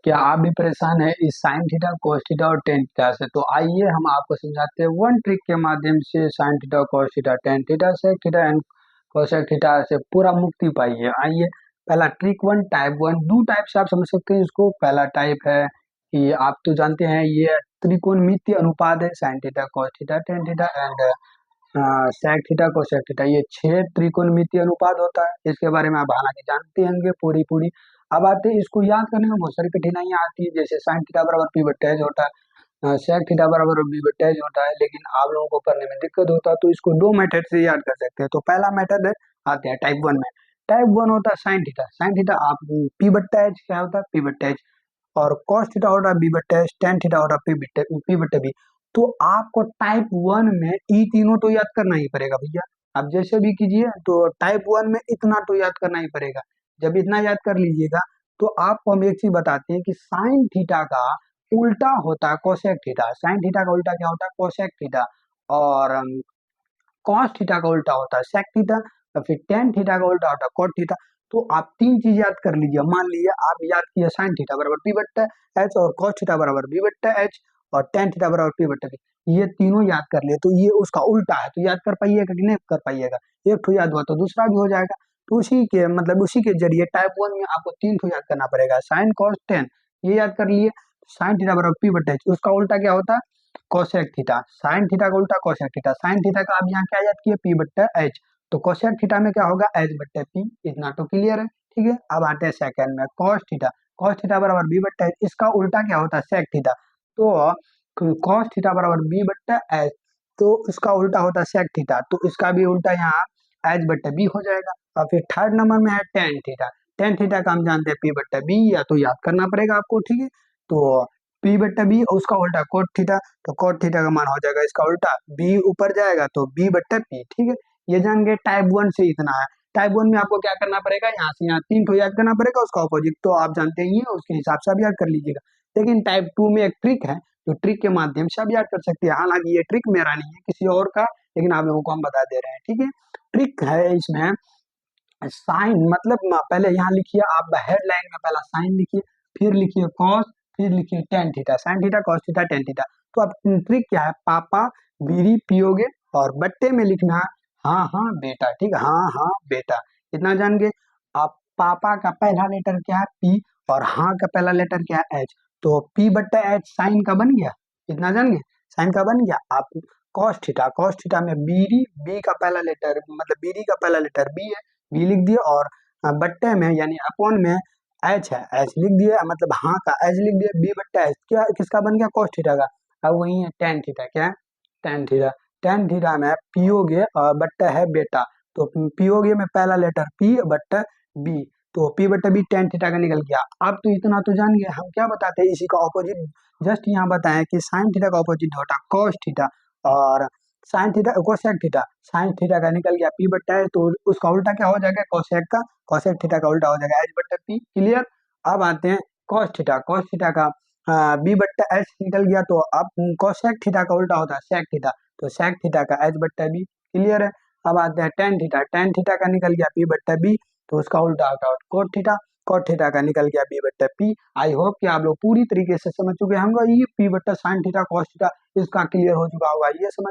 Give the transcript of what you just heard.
क्या आप भी परेशान है इस साइन थीटा cos थीटा और टेन थीटा से? तो आइए हम आपको समझाते हैं वन ट्रिक के माध्यम से sine theta cos theta tan theta sec theta and cosec theta से पूरा मुक्ति पाइए। आइए, पहला ट्रिक वन, टाइप वन। दो टाइप से आप समझ सकते हैं इसको। पहला टाइप है कि आप तो जानते हैं ये त्रिकोणमितीय अनुपात है, sine theta cos theta tan theta and sec theta cosec theta. ये 6 त्रिकोणमितीय अनुपात होता है। इसके बारे में आप हालांकि जानते होंगे पूरी पूरी। अब आते हैं, इसको याद करने में बहुत सारी कठिनाइयां आती है, जैसे साइन थीटा बराबर पी बट्टा एच होता है, सेक थीटा बराबर बी बट्टा एच होता है, लेकिन आप लोगों को करने में दिक्कत होता है। तो इसको दो मेथड से याद कर सकते हैं। तो पहला मेथड है, आते हैं टाइप वन में। टाइप वन होता है साइन थीटा। साइन थीटा आप पी बट्टा एच क्या होता है, पी बट्टा एच, और cos थीटा होता है बी बट्टा एच, टेन थीटा होता है पी बट्टा बी। तो आपको टाइप वन में ई तीनों तो याद करना ही पड़ेगा भैया। आप जैसे भी कीजिए, तो टाइप वन में इतना तो याद करना ही पड़ेगा। जब इतना याद कर लीजिएगा, तो आपको हम एक चीज बताते हैं कि साइन थीटा का उल्टा होता है कोसेक थीटा। साइन थीटा का उल्टा क्या होता है, कोसेक थीटा। और कॉस थीटा का उल्टा होता है सेक थीटा, और फिर टेन थीटा का उल्टा होता है कॉट थीटा। तो आप तीन चीज याद कर लीजिए। मान लीजिए आप याद किए साइन थीटा बराबर पी बट्टा एच, और कॉस थीटा बराबर बी बट्टा एच, और टेन थीटा बराबर पी बट्टा बी। ये तीनों याद कर लिए, तो ये उसका उल्टा है। तो याद कर पाइएगा कि नहीं कर पाइएगा? एक तो याद हुआ तो दूसरा भी हो जाएगा। तो उसी के मतलब उसी के जरिए टाइप वन में आपको तीन तो याद करना पड़ेगा, साइन कॉस टेन। ये याद कर लिए। साइन थीटा बराबर पी बट्टा एच, उसका उल्टा क्या होता है, कोसेक थीटा। साइन थीटा का उल्टा कोसेक थीटा। साइन थीटा का आप यहाँ क्या याद किए, पी बट्टा एच। तो कोसेक थीटा में क्या होगा, एच बट्टा पी। इतना तो क्लियर है, ठीक है। अब आते हैं सेकंड में, कॉस थीटा। कॉस थीटा बराबर बी बट्टा एच, इसका उल्टा क्या होता है, सेक थीटा। तो कॉस थीटा बराबर बी बट्टा एच, तो इसका उल्टा होता है सेक थीटा। तो इसका भी उल्टा यहाँ एच बट्टा बी हो जाएगा। और फिर थर्ड नंबर में है टेन थीटा। टेन थीटा का हम जानते हैं पी बट्टा बी, या तो याद करना पड़ेगा आपको, ठीक है। तो पी बट्टा बी, उसका उल्टा कोट थीटा। तो कोट थीटा का मान हो जाएगा इसका उल्टा, बी ऊपर जाएगा तो बी बट्टा पी, ठीक है। ये जान गए टाइप वन से इतना है। टाइप वन में आपको क्या करना पड़ेगा, यहाँ से यहाँ तीन तो याद करना पड़ेगा, उसका ऑपोजिट तो आप जानते ही हैं, उसके हिसाब से आप याद कर लीजिएगा। लेकिन टाइप टू में एक ट्रिक है, जो ट्रिक के माध्यम से आप याद कर सकते हैं। हालांकि ये ट्रिक मेरा नहीं है, किसी और का, लेकिन आप लोगों को हम बता दे रहे हैं, ठीक है। ट्रिक है इसमें, साइन मतलब पहले यहाँ लिखिए आप हेडलाइन में, पहला साइन लिखिए, फिर लिखिए कॉस, फिर लिखिए tan theta. Sine theta cos theta tan theta. तो अब ट्रिक क्या है, पापा बीड़ी पियोगे, और बट्टे में लिखना हाँ हाँ बेटा, ठीक है, हाँ हाँ बेटा। इतना जान गए। अब पापा का पहला लेटर क्या है, पी, और हाँ का पहला लेटर क्या है, एच। तो पी बट्टा एच साइन का बन गया। इतना जान गए, साइन का बन गया। आप कॉस थीटा, कॉस थीटा में बीडी, बी का पहला लेटर मतलब बीडी का पहला लेटर बी है, बी लिख दिए। और बट्टे में यानी अपॉन में एच है, एच लिख दिए, मतलब हाँ का एच लिख दिए। बी बट्टा एच क्या किसका बन गया, cos थीटा का। अब वही है टेन थीटा, क्या है, टेन थीटा। टेन थीटा में पियोगे और बट्टा है बेटा। तो पियोगे में पहला लेटर पी बट्टा बी, तो पी बट्टा बी टेन थीटा का निकल गया। अब तो इतना तो जान गए। हम क्या बताते हैं, इसी का ऑपोजिट जस्ट यहाँ बताएं कि साइन थीटा का ऑपोजिट होता है cos थीटा, और sine theta cosec theta. Sine theta का निकल गया पी बट्टा है, तो उसका उल्टा क्या हो जाएगा, कोसेक का। कोसेक थीटा का उल्टा हो जाएगा एच बट्टा पी, क्लियर। अब आते हैं कॉस थीटा। कॉस थीटा का बी बट्टा एच निकल गया, तो अब कोसेक थीटा का उल्टा होता है सेक थीटा। तो सेक थीटा का एच बट्टा बी, क्लियर है। अब आते हैं टेन थीटा। टेन थीटा का निकल गया पी बट्टा बी, तो उसका उल्टा होता है कोट थीटा। कोट थीटा का निकल गया बी बट्टा पी। आई होप कि आप लोग पूरी तरीके से समझ चुके होंगे। ये पी बट्टा साइन थीटा कॉस थीटा इसका क्लियर हो चुका होगा, ये समझ